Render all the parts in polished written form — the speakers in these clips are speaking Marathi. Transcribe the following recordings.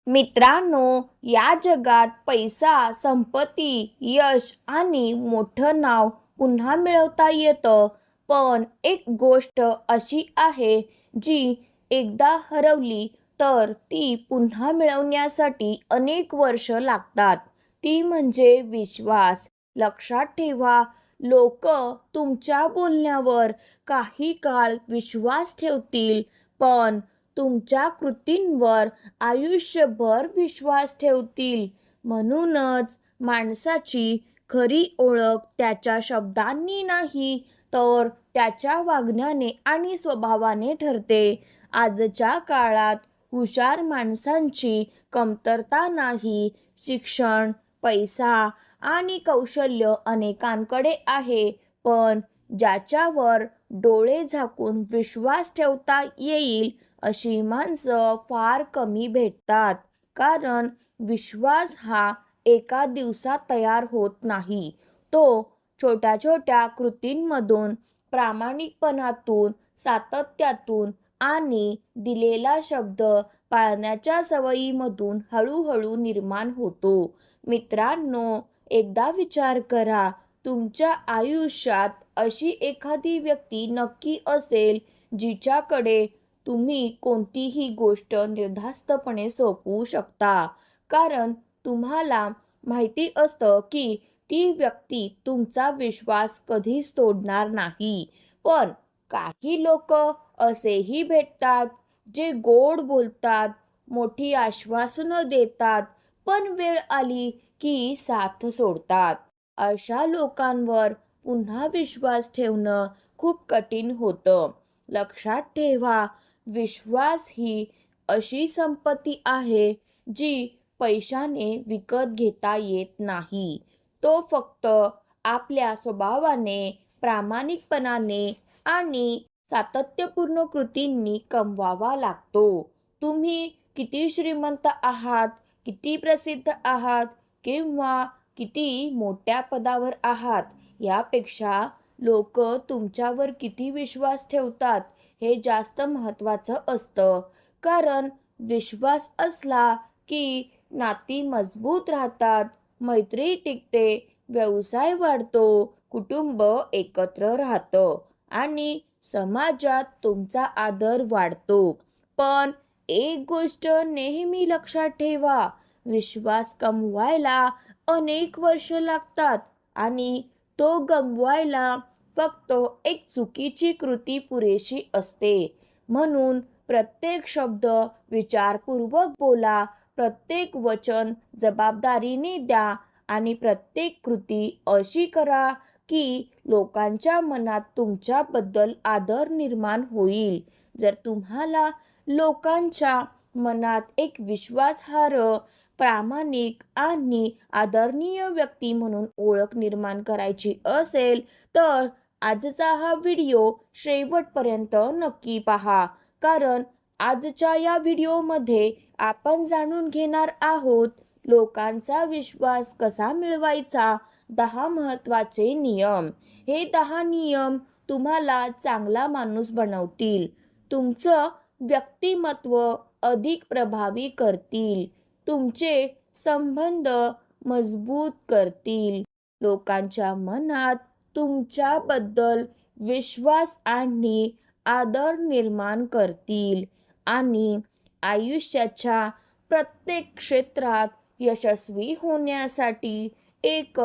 मित्रांनो, या जगात पैसा, संपत्ती, यश आणि मोठं नाव पुन्हा मिळवता येतं, पण एक गोष्ट अशी आहे जी एकदा हरवली तर ती पुन्हा मिळवण्यासाठी अनेक वर्ष लागतात. ती म्हणजे विश्वास. लक्षात ठेवा, लोक तुमच्या बोलण्यावर काही काळ विश्वास ठेवतील, पण तुमच्या कृतींवर आयुष्यभर विश्वास ठेवतील. म्हणूनच माणसाची खरी ओळख त्याच्या शब्दांनी नाही, तर त्याच्या वागण्याने आणि स्वभावाने ठरते. आजच्या काळात हुशार माणसांची कमतरता नाही. शिक्षण, पैसा आणि कौशल्य अनेकांकडे आहे, पण ज्याच्यावर डोळे झाकून विश्वास ठेवता येईल अशी माणसं फार कमी भेटतात. कारण विश्वास हा एका दिवसात तयार होत नाही. तो छोट्या छोट्या कृतींमधून, प्रामाणिकपणातून, सातत्यातून आणि दिलेला शब्द पाळण्याच्या सवयीमधून हळूहळू निर्माण होतो. मित्रांनो, एकदा विचार करा, तुमच्या आयुष्यात अशी एखादी व्यक्ती नक्की असेल जिच्याकडे तुम्ही कोणतीही गोष्ट निर्धास्तपणे सोपवू शकता. कारण तुम्हाला माहिती असतं की ती व्यक्ती तुमचा विश्वास कधीच तोडणार नाही. पण काही लोक असेही भेटतात जे गोड बोलतात, मोठी आश्वासनं देतात, पण वेळ आली की साथ सोडतात. अशा लोकांवर पुन्हा विश्वास ठेवणं खूप कठीण होतं. लक्षात ठेवा, विश्वास ही अशी संपत्ती आहे जी पैशाने विकत घेता येत नाही. तो फक्त आपल्या स्वभावाने, प्रामाणिकपणाने आणि सातत्यपूर्ण कृतींनी कमवावा लागतो. तुम्ही किती श्रीमंत आहात, किती प्रसिद्ध आहात किंवा किती मोठ्या पदावर आहात, यापेक्षा लोक तुमच्यावर किती विश्वास ठेवतात हे जास्त महत्त्वाचं असतं. कारण विश्वास असला की नाती मजबूत राहतात, मैत्री टिकते, व्यवसाय वाढतो, कुटुंब एकत्र राहतं आणि समाजात तुमचा आदर वाढतो. पण एक गोष्ट नेहमी लक्षात ठेवा, विश्वास कमवायला अनेक वर्ष लागतात आणि तो गमवायला फक्त एक चुकीची कृती पुरेशी असते. म्हणून प्रत्येक शब्द विचारपूर्वक बोला, प्रत्येक वचन जबाबदारीने द्या आणि प्रत्येक कृती अशी करा की लोकांच्या मनात तुमच्याबद्दल आदर निर्माण होईल. जर तुम्हाला लोकांच्या मनात एक विश्वासार्ह, प्रामाणिक आणि आदरणीय व्यक्ती म्हणून ओळख निर्माण करायची असेल, तर आजचा हा व्हिडिओ शेवटपर्यंत नक्की पहा. कारण आजच्या या व्हिडिओमध्ये आपण जाणून घेणार आहोत लोकांचा विश्वास कसा मिळवायचा, 10 महत्त्वाचे नियम. हे 10 नियम तुम्हाला चांगला माणूस बनवतील, तुमचं व्यक्तिमत्व अधिक प्रभावी करतील, तुमचे संबंध मजबूत करतील, लोकांच्या मनात तुमच्याबद्दल विश्वास आणि आदर निर्माण करतील आणि आयुष्याच्या प्रत्येक क्षेत्रात यशस्वी होण्यासाठी एक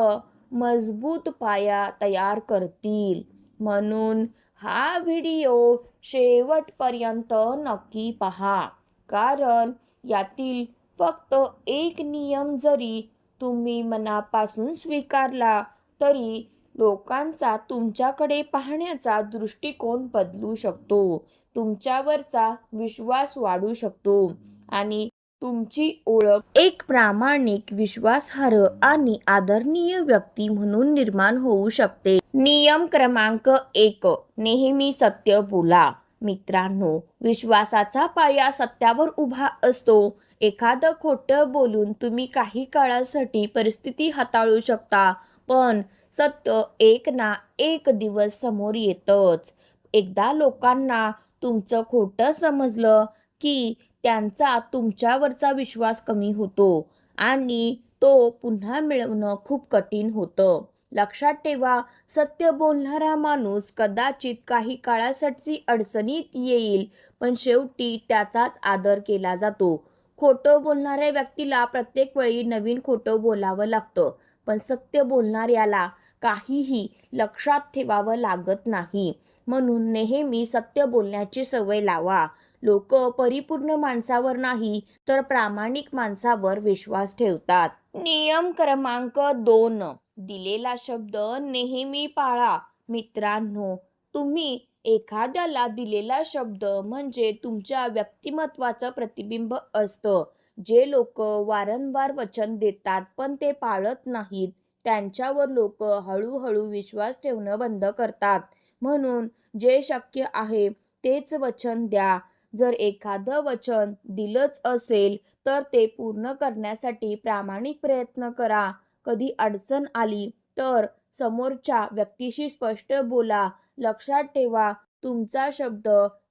मजबूत पाया तयार करतील. म्हणून हा व्हिडिओ शेवटपर्यंत नक्की पहा. कारण यातील फक्त एक नियम जरी तुम्ही मनापासून स्वीकारला तरी लोकांचा तुमच्याकडे पाहण्याचा दृष्टिकोन बदलू शकतो, तुमच्यावरचा विश्वास वाढू शकतो आणि तुमची ओळख एक प्रामाणिक, विश्वासार्ह आणि आदरणीय व्यक्ती म्हणून निर्माण होऊ शकते. नियम क्रमांक 1, नेहमी सत्य बोला. मित्रांनो, विश्वासाचा पाया सत्यावर उभा असतो. एखादं खोटं बोलून तुम्ही काही काळासाठी परिस्थिती हाताळू शकता, पण सत्य एक ना एक दिवस समोर येतच. एकदा लोकांना तुमचं खोटं समजलं की त्यांचा तुमच्यावरचा विश्वास कमी होतो आणि तो पुन्हा मिळवणं खूप कठीण होतं. लक्षात ठेवा, सत्य बोलणारा माणूस कदाचित काही काळासाठी अडचणीत येईल, पण शेवटी त्याचाच आदर केला जातो. खोटं बोलणाऱ्या व्यक्तीला प्रत्येक वेळी नवीन खोटं बोलावं लागतं, पण सत्य बोलणाऱ्याला काहीही लक्षात ठेवावं लागत नाही. म्हणून नेहमी सत्य बोलण्याची सवय लावा. लोक परिपूर्ण माणसावर नाही तर प्रामाणिक माणसावर विश्वास ठेवतात. नियम क्रमांक 2, दिलेला शब्द नेहमी पाळा. मित्रांनो, तुम्ही एखाद्याला दिलेला शब्द म्हणजे तुमच्या व्यक्तिमत्वाचं प्रतिबिंब असतं. जे लोक वारंवार वचन देतात पण ते पाळत नाहीत, त्यांच्यावर लोक हळूहळू विश्वास ठेवणं बंद करतात. म्हणून जे शक्य आहे तेच वचन द्या. जर एखादं वचन दिलंच असेल तर ते पूर्ण करण्यासाठी प्रामाणिक प्रयत्न करा. कधी अडचण आली तर समोरच्या व्यक्तीशी स्पष्ट बोला. लक्षात ठेवा, तुमचा शब्द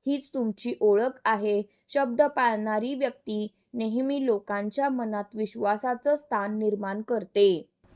हीच तुमची ओळख आहे. शब्द पाळणारी व्यक्ती नेहमी लोकांच्या मनात विश्वासाचं स्थान निर्माण करते.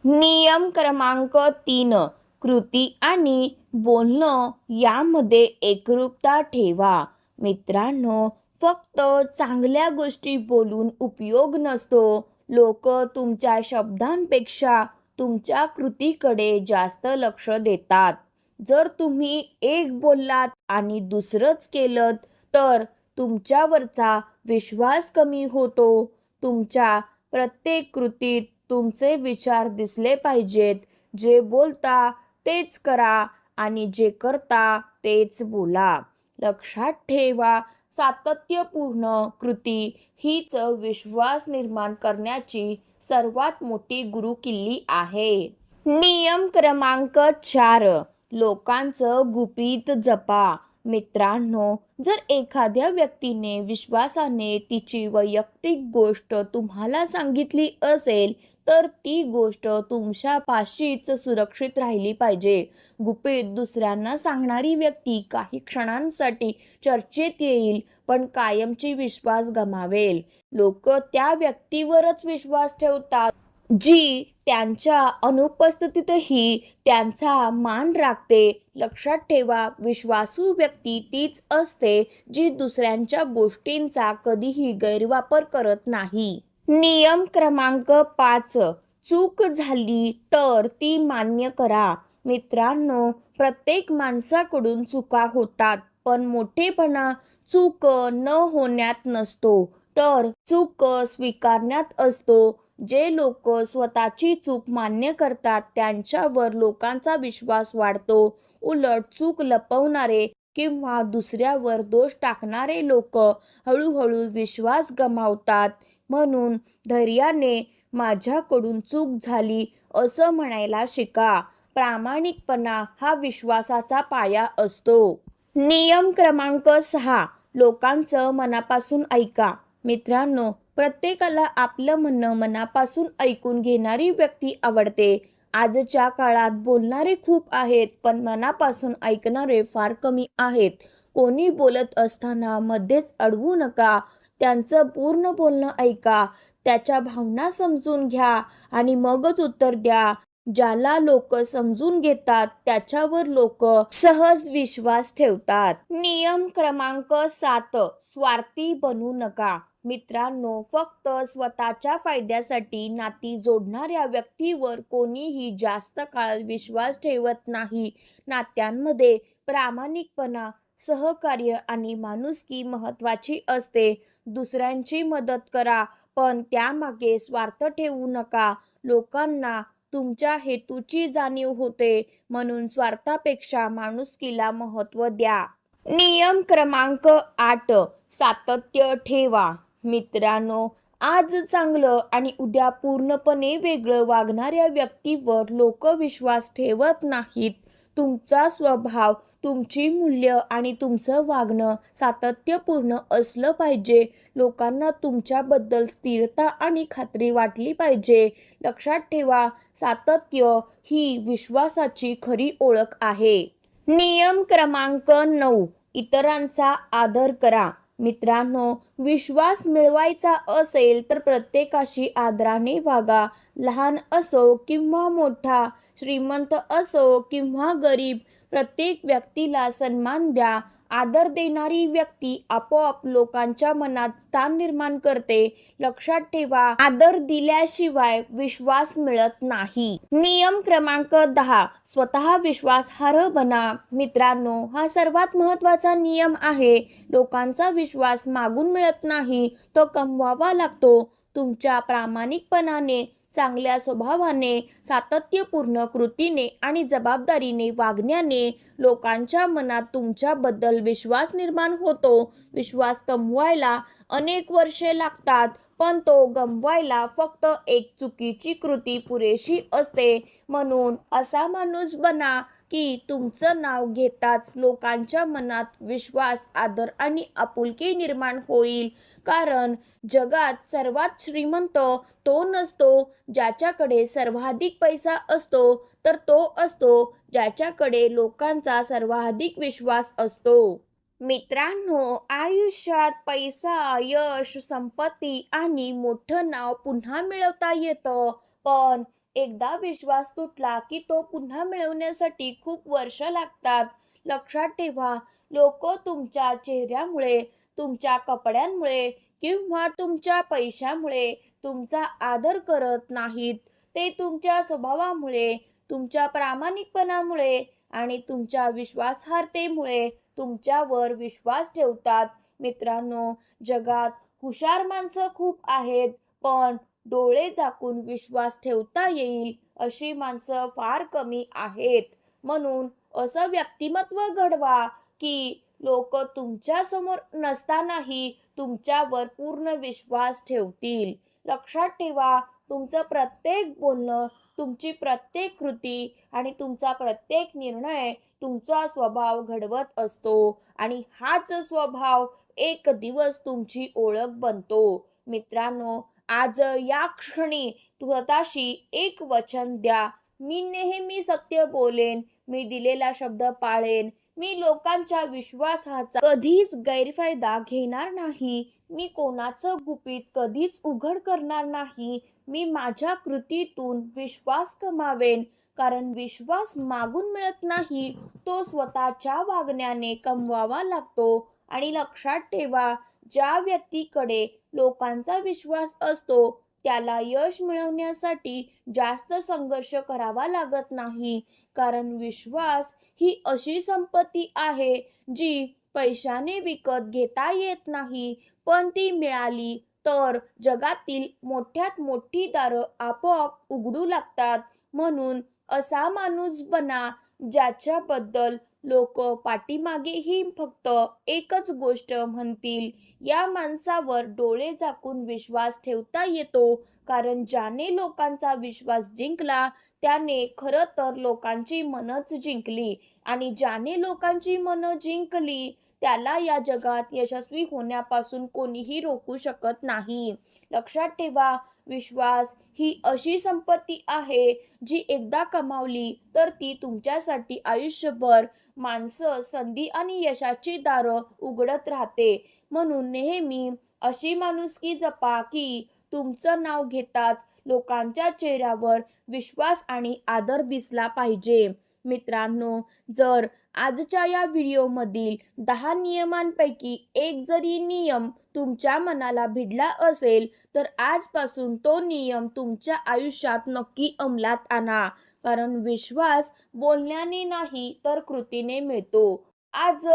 नियम क्रमांक 3, कृती आणि बोलणं यामध्ये एकरूपता ठेवा. मित्रांनो, फक्त चांगल्या गोष्टी बोलून उपयोग नसतो. लोक तुमच्या शब्दांपेक्षा तुमच्या कृतीकडे जास्त लक्ष देतात. जर तुम्ही एक बोललात आणि दुसरंच केलं तर तुमच्यावरचा विश्वास कमी होतो. तुमच्या प्रत्येक कृतीत तुमचे विचार दिसले पाहिजेत. जे बोलता तेच करा आणि जे करता तेच बोला. लक्षात ठेवा, सातत्यपूर्ण कृती हीच विश्वास निर्माण करण्याची सर्वात मोठी गुरुकिल्ली आहे. नियम क्रमांक 4, लोकांचं गुपित जपा. मित्रांनो, जर एखाद्या व्यक्तीने विश्वासाने तिची वैयक्तिक गोष्ट तुम्हाला सांगितली असेल तर ती गोष्ट तुमच्यापाशीच सुरक्षित राहिली पाहिजे. गुपित दुसऱ्यांना सांगणारी व्यक्ती काही क्षणांसाठी चर्चेत येईल पण कायमची विश्वास गमावेल. लोक त्या व्यक्तीवरच विश्वास ठेवतात जी त्यांच्या अनुपस्थितीतही त्यांचा मान राखते. लक्षात ठेवा, विश्वासू व्यक्ती तीच असते जी दुसऱ्यांच्या गोष्टींचा कधीही गैरवापर करत नाही. नियम क्रमांक 5, चूक झाली तर ती मान्य करा. मित्रांनो, प्रत्येक माणसाकडून चुका होतात, पण मोठेपणा चूक न होण्यात नसतो तर चूक स्वीकारण्यात असतो. जे लोक स्वतःची चूक मान्य करतात त्यांच्यावर लोकांचा विश्वास वाढतो. उलट चूक लपवणारे किंवा दुसऱ्यावर दोष टाकणारे लोक हळूहळू विश्वास गमावतात. म्हणून धैर्याने माझ्याकडून चूक झाली असं म्हणायला शिका. प्रामाणिकपणा हा विश्वासाचा पाया असतो. नियम क्रमांक 6, लोकांचं मनापासून ऐका. मित्रांनो, प्रत्येकाला आपलं म्हणणं मनापासून ऐकून घेणारी व्यक्ती आवडते. आजच्या काळात बोलणारे खूप आहेत पण मनापासून ऐकणारे फार कमी आहेत. कोणी बोलत असताना मध्येच अडवू नका. त्यांचं पूर्ण बोलणं ऐका, त्याच्या भावना समजून घ्या आणि मगच उत्तर द्या. ज्याला लोक समजून घेतात त्याच्यावर लोक सहज विश्वास ठेवतात. नियम क्रमांक 7, स्वार्थी बनू नका. मित्रांनो, फक्त स्वतःच्या फायद्यासाठी नाती जोडणाऱ्या व्यक्तीवर कोणीही जास्त काळ विश्वास ठेवत नाही. नात्यांमध्ये प्रामाणिकपणा, सहकार्य आणि माणुसकी महत्त्वाची असते. दुसऱ्यांची मदत करा पण त्यामागे स्वार्थ ठेवू नका. लोकांना तुमच्या हेतूची जाणीव होते, म्हणून स्वार्थापेक्षा माणुसकीला महत्त्व द्या. नियम क्रमांक 8, सातत्य ठेवा. मित्रांनो, आज चांगलं आणि उद्या पूर्णपणे वेगळं वागणाऱ्या व्यक्तीवर लोक विश्वास ठेवत नाहीत. तुमचा स्वभाव, तुमची मूल्य आणि तुमचं वागणं सातत्यपूर्ण असलं पाहिजे. लोकांना तुमच्याबद्दल स्थिरता आणि खात्री वाटली पाहिजे. लक्षात ठेवा, सातत्य ही विश्वासाची खरी ओळख आहे. नियम क्रमांक 9, इतरांचा आदर करा. मित्रांनो, विश्वास मिळवायचा असेल तर प्रत्येकाशी आदराने वागा. लहान असो किंवा मोठा, श्रीमंत असो किंवा गरीब, प्रत्येक व्यक्तीला सन्मान द्या. आदर देणारी व्यक्ती आपोआप लोकांच्या मनात स्थान निर्माण करते. लक्षात ठेवा, आदर दिल्याशिवाय विश्वास मिळत नाही. नियम क्रमांक 10, स्वतः विश्वासार्ह बना. मित्रांनो, हा सर्वात महत्त्वाचा नियम आहे. लोकांचा विश्वास मागून मिळत नाही, तो कमवावा लागतो. तुमच्या प्रामाणिकपणाने, चांगल्या स्वभावाने, सातत्यपूर्ण कृतीने आणि जबाबदारीने वागण्याने लोकांच्या मनात तुमच्याबद्दल विश्वास निर्माण होतो. विश्वास कमवायला अनेक वर्षे लागतात, पण तो गमवायला फक्त एक चुकीची कृती पुरेशी असते. म्हणून असा माणूस बना की तुमचं नाव घेताच लोकांच्या मनात विश्वास, आदर आणि आपुलकी निर्माण होईल. कारण जगात सर्वात श्रीमंत तो नसतो ज्याच्याकडे सर्वाधिक पैसा असतो, तर तो असतो ज्याच्याकडे लोकांचा सर्वाधिक विश्वास असतो. मित्रांनो, आयुष्यात पैसा, यश, संपत्ती आणि मोठं नाव पुन्हा मिळवता येतं, पण एकदा विश्वास तुटला की तो पुन्हा मिळवण्यासाठी खूप वर्ष लागतात. लक्षात ठेवा, लोक तुमच्या चेहऱ्यामुळे, तुमच्या कपड्यांमुळे किंवा तुमच्या पैशामुळे तुमचा आदर करत नाहीत. ते तुमच्या स्वभावामुळे, तुमच्या प्रामाणिकपणामुळे आणि तुमच्या विश्वासार्हतेमुळे तुमच्यावर विश्वास ठेवतात. मित्रांनो, जगात हुशार माणसं खूप आहेत, पण डोळे झाकून विश्वास ठेवता येईल अशी माणसं फार कमी आहेत. म्हणून असं व्यक्तिमत्व घडवा की लोक तुमच्या समोर नसतानाही तुमच्यावर पूर्ण विश्वास ठेवतील. लक्षात ठेवा, तुमचं प्रत्येक बोलणं, तुमची प्रत्येक कृती आणि तुमचा प्रत्येक निर्णय तुमचा स्वभाव घडवत असतो आणि हाच स्वभाव एक दिवस तुमची ओळख बनतो. मित्रांनो, आज या क्षणी स्वतःशी एक वचन द्या. मी नेहमी सत्य बोलेन, मी दिलेला शब्द पाळेन, मी लोकांच्या विश्वासाचा कधीच गैरफायदा घेणार नाही, मी कोणाचं गुपित कधीच उघड करणार नाही, मी माझ्या कृतीतून विश्वास कमावेन. कारण विश्वास मागून मिळत नाही, तो स्वतःच्या वागण्याने कमवावा लागतो. आणि लक्षात ठेवा, ज्या व्यक्तीकडे लोकांचा विश्वास असतो त्याला यश मिळवण्यासाठी जास्त संघर्ष करावा लागत नाही. कारण विश्वास ही अशी संपत्ती आहे जी पैशाने विकत घेता येत नाही, पण ती मिळाली तर जगातील मोठ्यात मोठी दारं आपोआप उघडू लागतात. म्हणून असा माणूस बना ज्याच्याबद्दल लोक पाठीमागेही फक्त एकच गोष्ट म्हणतील, या माणसावर डोळे झाकून विश्वास ठेवता येतो. कारण ज्याने लोकांचा विश्वास जिंकला त्याने खरं तर लोकांची मनच जिंकली, आणि ज्याने लोकांची मनं जिंकली त्याला या जगात यशस्वी होण्यापासून कोणीही रोखू शकत नाही. लक्षात ठेवा, विश्वास ही अशी संपत्ती आहे जी एकदा कमावली तर ती तुमच्यासाठी आयुष्यभर माणसं, संधी आणि यशाची दारं उघडत राहते. म्हणून नेहमी अशी माणुसकी जपा की तुमचं नाव घेताच लोकांच्या चेहऱ्यावर विश्वास आणि आदर दिसला पाहिजे. मित्रांनो, जर आजच्या या व्हिडिओमधील 10 नियमांपैकी एक जरी नियम तुमच्या मनाला भिडला असेल तर आजपासून तो नियम तुमच्या आयुष्यात नक्की अंमलात आणा. कारण विश्वास बोलण्याने नाही तर कृतीने मिळतो. आज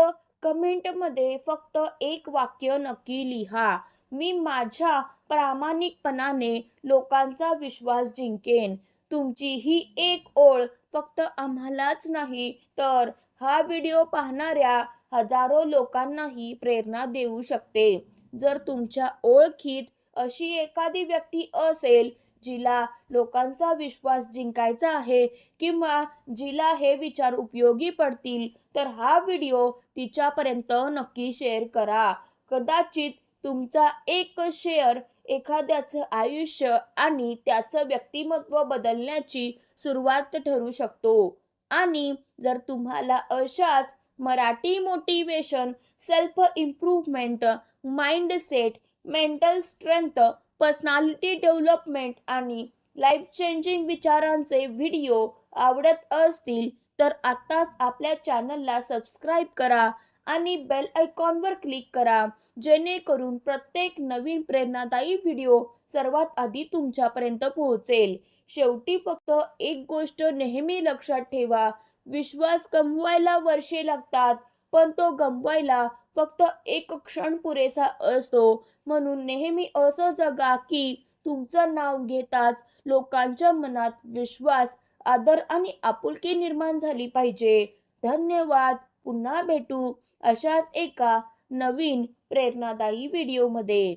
कमेंटमध्ये फक्त एक वाक्य नक्की लिहा, मी माझ्या प्रामाणिकपणाने लोकांचा विश्वास जिंकेन. तुमची ही एक ओळ फक्त आम्हालाच नाही तर हा व्हिडिओ पाहणाऱ्या हजारो लोकांनाही प्रेरणा देऊ शकते. जर तुमच्या ओळखीत अशी एखादी व्यक्ती असेल जिला लोकांचा विश्वास जिंकायचा आहे किंवा जिला हे विचार उपयोगी पडतील, तर हा व्हिडिओ तिच्यापर्यंत नक्की शेअर करा. कदाचित तुमचा एक शेअर एखाद्याचं आयुष्य आणि त्याचं व्यक्तिमत्व बदलण्याची सुरुवात ठरू शकतो. आणि जर तुम्हाला अशाच Marathi motivation, self improvement mindset, mental strength, personality development आणि लाईफ चेंजिंग विचारांचे व्हिडिओ आवडत असतील तर आत्ताच आपल्या चॅनलला सबस्क्राईब करा आणि बेल आयकॉनवर क्लिक करा, जेणेकरून प्रत्येक नवीन प्रेरणादायी व्हिडिओ सर्वात आधी तुमच्यापर्यंत पोहोचेल. शेवटी फक्त एक गोष्ट नेहमी लक्षात ठेवा, विश्वास गमवायला वर्षे लागतात, पण तो गमवायला फक्त एक क्षण पुरेसा असतो. म्हणून नेहमी असं जगा की तुमचं नाव घेताच लोकांच्या मनात विश्वास, आदर आणि आपुलकी निर्माण झाली पाहिजे. धन्यवाद. पुन्हा भेटू अशाच एका नवीन प्रेरणादायी व्हिडिओमध्ये.